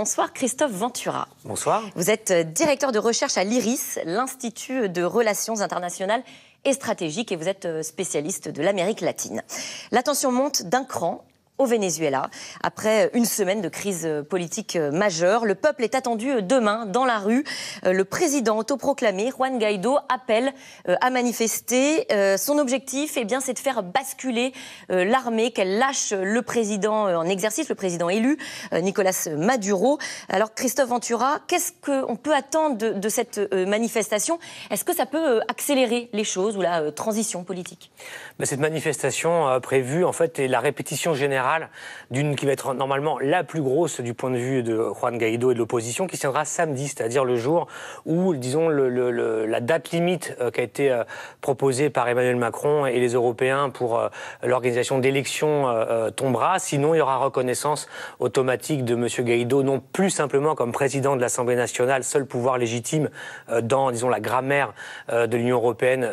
Bonsoir Christophe Ventura. Bonsoir. Vous êtes directeur de recherche à l'IRIS, l'Institut de Relations Internationales et Stratégiques, et vous êtes spécialiste de l'Amérique latine. La tension monte d'un cran au Venezuela. Après une semaine de crise politique majeure, le peuple est attendu demain dans la rue. Le président autoproclamé, Juan Guaidó, appelle à manifester. Son objectif, c'est de faire basculer l'armée, qu'elle lâche le président en exercice, le président élu, Nicolás Maduro. Alors Christophe Ventura, qu'est-ce qu'on peut attendre de cette manifestation? Est-ce que ça peut accélérer les choses ou la transition politique? Cette manifestation prévue, en fait, est la répétition générale d'une qui va être normalement la plus grosse du point de vue de Juan Guaidó et de l'opposition, qui se tiendra samedi, c'est-à-dire le jour où, disons, la date limite qui a été proposée par Emmanuel Macron et les Européens pour l'organisation d'élections tombera. Sinon, il y aura reconnaissance automatique de M. Guaidó, non plus simplement comme président de l'Assemblée nationale, seul pouvoir légitime dans, disons, la grammaire de l'Union européenne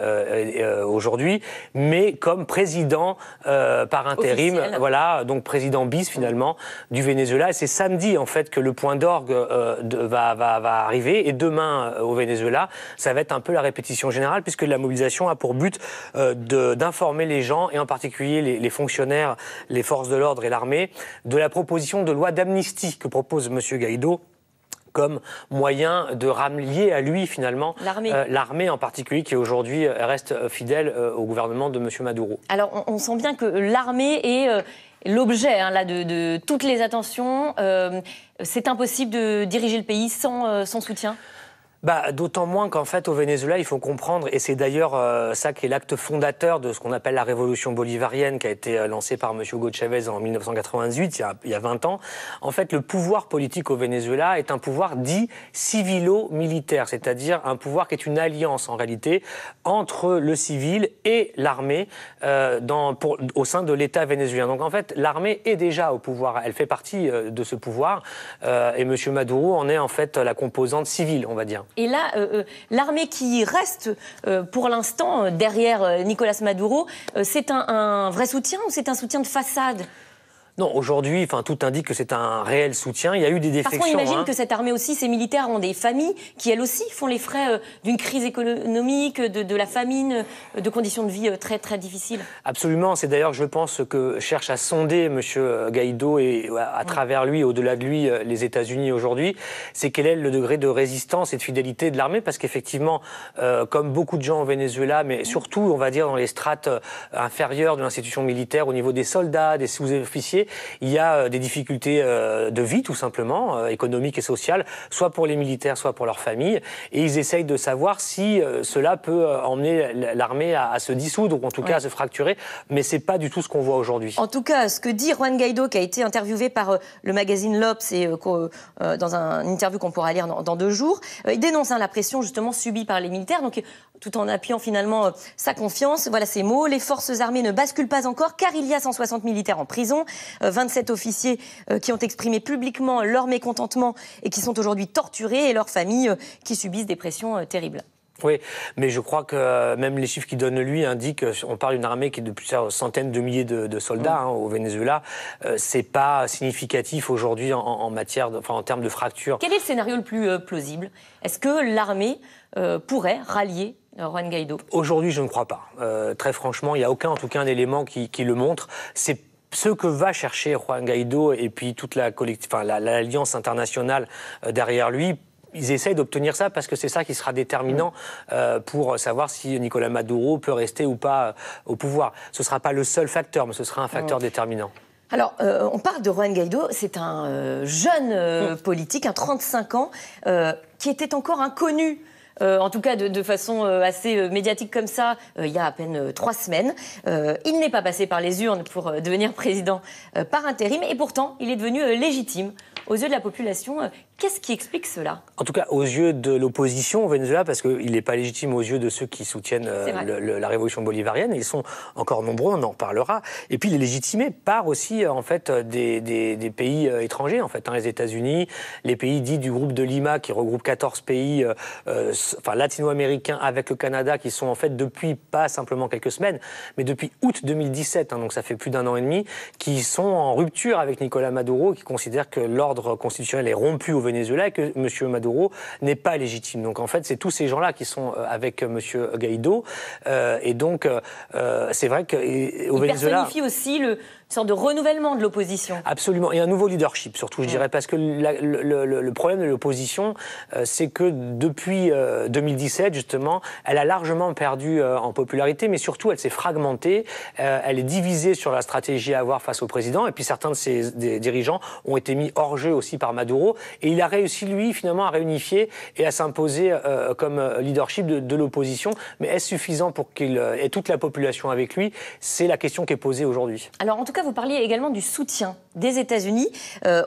aujourd'hui, mais comme président par intérim, officiel. Voilà, donc président bis finalement du Venezuela. Et c'est samedi en fait que le point d'orgue va arriver. Et demain au Venezuela, ça va être un peu la répétition générale, puisque la mobilisation a pour but d'informer les gens, et en particulier les fonctionnaires, les forces de l'ordre et l'armée, de la proposition de loi d'amnistie que propose M. Guaidó comme moyen de rallier à lui, finalement, l'armée en particulier, qui aujourd'hui reste fidèle au gouvernement de M. Maduro. Alors, on sent bien que l'armée est l'objet de toutes les attentions. C'est impossible de diriger le pays sans soutien. D'autant moins qu'en fait, au Venezuela, il faut comprendre, et c'est d'ailleurs ça qui est l'acte fondateur de ce qu'on appelle la révolution bolivarienne, qui a été lancée par M. Hugo Chavez en 1998, il y a 20 ans. En fait, le pouvoir politique au Venezuela est un pouvoir dit civilo-militaire, c'est-à-dire un pouvoir qui est une alliance, en réalité, entre le civil et l'armée au sein de l'État vénézuélien. Donc en fait, l'armée est déjà au pouvoir, elle fait partie de ce pouvoir, et M. Maduro en est en fait la composante civile, on va dire. Et là, l'armée qui reste pour l'instant derrière Nicolás Maduro, c'est un vrai soutien ou c'est un soutien de façade ? Non, aujourd'hui, tout indique que c'est un réel soutien. Il y a eu des défections. Parce qu'on imagine que cette armée aussi, ces militaires ont des familles qui, elles aussi, font les frais d'une crise économique, de la famine, de conditions de vie très, très difficiles. Absolument. C'est d'ailleurs, je pense, que cherche à sonder M. Guaidó et à travers lui, au-delà de lui, les États-Unis aujourd'hui. C'est quel est le degré de résistance et de fidélité de l'armée? Parce qu'effectivement, comme beaucoup de gens au Venezuela, mais surtout, on va dire, dans les strates inférieures de l'institution militaire, au niveau des soldats, des sous-officiers, il y a des difficultés de vie, tout simplement, économiques et sociales, soit pour les militaires, soit pour leurs familles. Et ils essayent de savoir si cela peut emmener l'armée à se dissoudre, ou en tout cas à se fracturer. Mais ce n'est pas du tout ce qu'on voit aujourd'hui. En tout cas, ce que dit Juan Guaidó, qui a été interviewé par le magazine L'Obs, et dans une interview qu'on pourra lire dans 2 jours, il dénonce la pression justement subie par les militaires, donc, tout en appuyant finalement sa confiance. Voilà ses mots: les forces armées ne basculent pas encore, car il y a 160 militaires en prison. 27 officiers qui ont exprimé publiquement leur mécontentement et qui sont aujourd'hui torturés, et leurs familles qui subissent des pressions terribles. Oui, mais je crois que même les chiffres qu'il donne lui indiquent, on parle d'une armée qui est de plusieurs centaines de milliers de soldats au Venezuela. C'est pas significatif aujourd'hui en termes de fractures. Quel est le scénario le plus plausible? Est-ce que l'armée pourrait rallier Juan Guaidó? Aujourd'hui, je ne crois pas. Très franchement, il n'y a aucun, en tout cas, un élément qui le montre. C'est ce que va chercher Juan Guaidó et puis toute l'alliance internationale derrière lui. Ils essayent d'obtenir ça parce que c'est ça qui sera déterminant pour savoir si Nicolás Maduro peut rester ou pas au pouvoir. Ce ne sera pas le seul facteur, mais ce sera un facteur déterminant. Alors, on parle de Juan Guaidó, c'est un jeune politique, un 35 ans, qui était encore inconnu. En tout cas de façon assez médiatique comme ça, il y a à peine 3 semaines. Il n'est pas passé par les urnes pour devenir président par intérim, et pourtant il est devenu légitime aux yeux de la population. Qu'est-ce qui explique cela? En tout cas, aux yeux de l'opposition au Venezuela, parce qu'il n'est pas légitime aux yeux de ceux qui soutiennent la révolution bolivarienne. Ils sont encore nombreux, on en reparlera. Et puis, il est légitimé par aussi, en fait, des pays étrangers, en fait, les États-Unis, les pays dits du groupe de Lima, qui regroupe 14 pays latino-américains avec le Canada, qui sont, en fait, depuis pas simplement quelques semaines, mais depuis août 2017, donc ça fait plus d'1 an et demi, qui sont en rupture avec Nicolás Maduro, qui considère que l'ordre constitutionnel est rompu au Venezuela et que M. Maduro n'est pas légitime. Donc en fait, c'est tous ces gens-là qui sont avec M. Guaido. Et donc, c'est vrai qu'au Venezuela... Il personnifie aussi une sorte de renouvellement de l'opposition. Absolument. Et un nouveau leadership, surtout, je dirais, parce que le problème de l'opposition, c'est que depuis 2017, justement, elle a largement perdu en popularité, mais surtout, elle s'est fragmentée. Elle est divisée sur la stratégie à avoir face au président. Et puis, certains de ses dirigeants ont été mis hors jeu aussi par Maduro. Et il a réussi, lui, finalement, à réunifier et à s'imposer comme leadership de l'opposition. Mais est-ce suffisant pour qu'il ait toute la population avec lui? C'est la question qui est posée aujourd'hui. Alors, en tout cas, vous parliez également du soutien des États-Unis.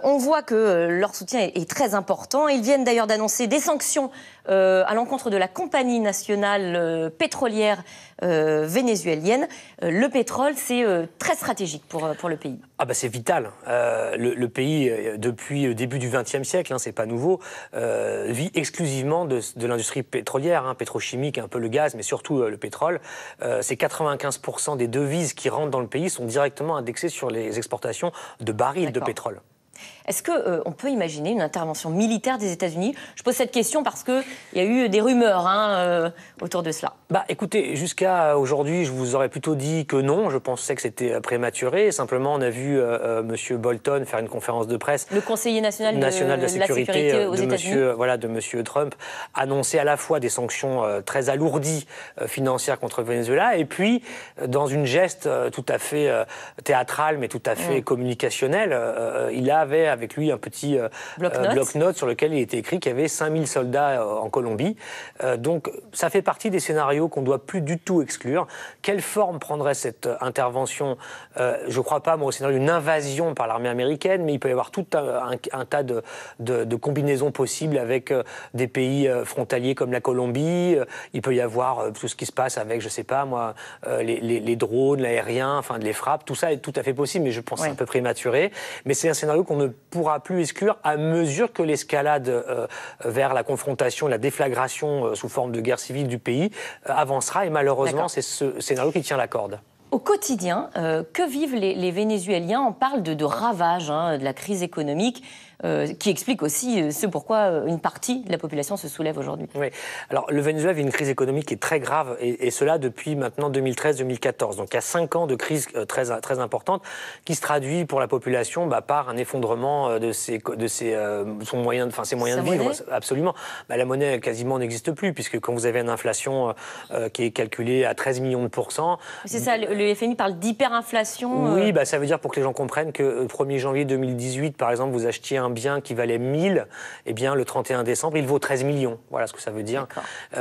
On voit que leur soutien est très important. Ils viennent d'ailleurs d'annoncer des sanctions à l'encontre de la compagnie nationale pétrolière vénézuélienne. Le pétrole, c'est très stratégique pour le pays. Ah bah c'est vital. Le pays, depuis le début du XXe siècle, c'est pas nouveau, vit exclusivement de l'industrie pétrolière, pétrochimique, un peu le gaz, mais surtout le pétrole. C'est 95% des devises qui rentrent dans le pays sont directement indexées sur les exportations de barils de pétrole. Est-ce qu'on peut imaginer une intervention militaire des États-Unis? Je pose cette question parce qu'il y a eu des rumeurs autour de cela. Écoutez, jusqu'à aujourd'hui, je vous aurais plutôt dit que non. Je pensais que c'était prématuré. Simplement, on a vu M. Bolton faire une conférence de presse. Le conseiller national de la sécurité aux États-Unis. De M. Trump, annoncer à la fois des sanctions très alourdies financières contre le Venezuela et puis, dans une geste tout à fait théâtrale, mais tout à fait communicationnelle, il avait avec lui un petit bloc-notes sur lequel il était écrit qu'il y avait 5000 soldats en Colombie. Donc ça fait partie des scénarios qu'on ne doit plus du tout exclure. Quelle forme prendrait cette intervention? Je ne crois pas, moi, au scénario d'une invasion par l'armée américaine, mais il peut y avoir tout un tas de combinaisons possibles avec des pays frontaliers comme la Colombie. Il peut y avoir tout ce qui se passe avec, je ne sais pas moi, les drones, l'aérien, enfin les frappes. Tout ça est tout à fait possible, mais je pense que c'est un peu prématuré. Mais c'est un scénario qu'on ne pourra plus exclure à mesure que l'escalade vers la confrontation, la déflagration sous forme de guerre civile du pays avancera. Et malheureusement, c'est ce scénario qui tient la corde. Au quotidien, que vivent les Vénézuéliens? On parle de ravages, de la crise économique, qui explique aussi ce pourquoi une partie de la population se soulève aujourd'hui. Oui. Alors, le Venezuela vit une crise économique qui est très grave, et cela depuis maintenant 2013-2014. Donc, il y a 5 ans de crise très importante qui se traduit pour la population par un effondrement de ses moyens de vivre. Absolument. La monnaie quasiment n'existe plus, puisque quand vous avez une inflation qui est calculée à 13 millions de %... C'est ça, le FMI parle d'hyperinflation. Oui, ça veut dire, pour que les gens comprennent, que le 1er janvier 2018, par exemple, vous achetiez un bien qui valait 1000, eh bien, le 31 décembre, il vaut 13 millions. Voilà ce que ça veut dire.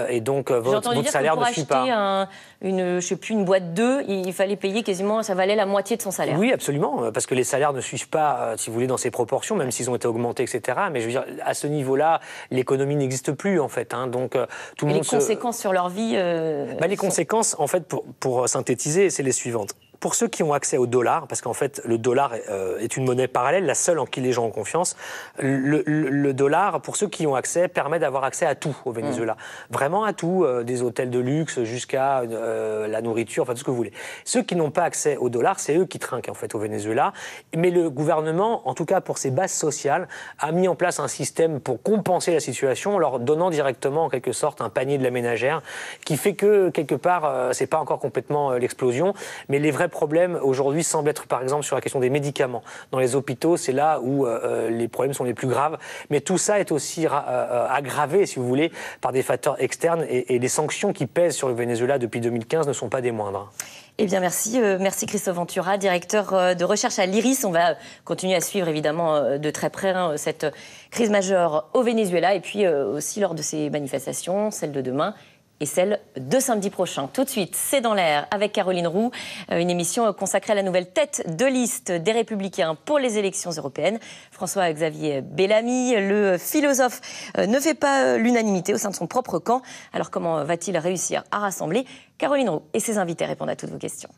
Et donc, votre salaire ne suit pas. Une boîte d'œufs, il fallait payer quasiment, ça valait la moitié de son salaire. Oui, absolument, parce que les salaires ne suivent pas, si vous voulez, dans ces proportions, même s'ils ont été augmentés, etc. Mais je veux dire, à ce niveau-là, l'économie n'existe plus, en fait. Donc, tout le monde conséquences sur leur vie... les conséquences, en fait, pour synthétiser, c'est les suivantes. Pour ceux qui ont accès au dollar, parce qu'en fait, le dollar est une monnaie parallèle, la seule en qui les gens ont confiance, le dollar, pour ceux qui ont accès, permet d'avoir accès à tout au Venezuela. Vraiment à tout, des hôtels de luxe jusqu'à la nourriture, enfin tout ce que vous voulez. Ceux qui n'ont pas accès au dollar, c'est eux qui trinquent en fait au Venezuela. Mais le gouvernement, en tout cas pour ses bases sociales, a mis en place un système pour compenser la situation, en leur donnant directement en quelque sorte un panier de la ménagère, qui fait que quelque part, c'est pas encore complètement l'explosion, mais les vrais problèmes aujourd'hui semblent être par exemple sur la question des médicaments. Dans les hôpitaux, c'est là où les problèmes sont les plus graves. Mais tout ça est aussi aggravé, si vous voulez, par des facteurs externes, et les sanctions qui pèsent sur le Venezuela depuis 2015 ne sont pas des moindres. Eh bien, merci Christophe Ventura, directeur de recherche à l'IRIS. On va continuer à suivre évidemment de très près cette crise majeure au Venezuela, et puis aussi lors de ces manifestations, celle de demain et celle de samedi prochain. Tout de suite, c'est dans l'air avec Caroline Roux, une émission consacrée à la nouvelle tête de liste des Républicains pour les élections européennes. François-Xavier Bellamy, le philosophe, ne fait pas l'unanimité au sein de son propre camp. Alors comment va-t-il réussir à rassembler? Caroline Roux et ses invités répondent à toutes vos questions.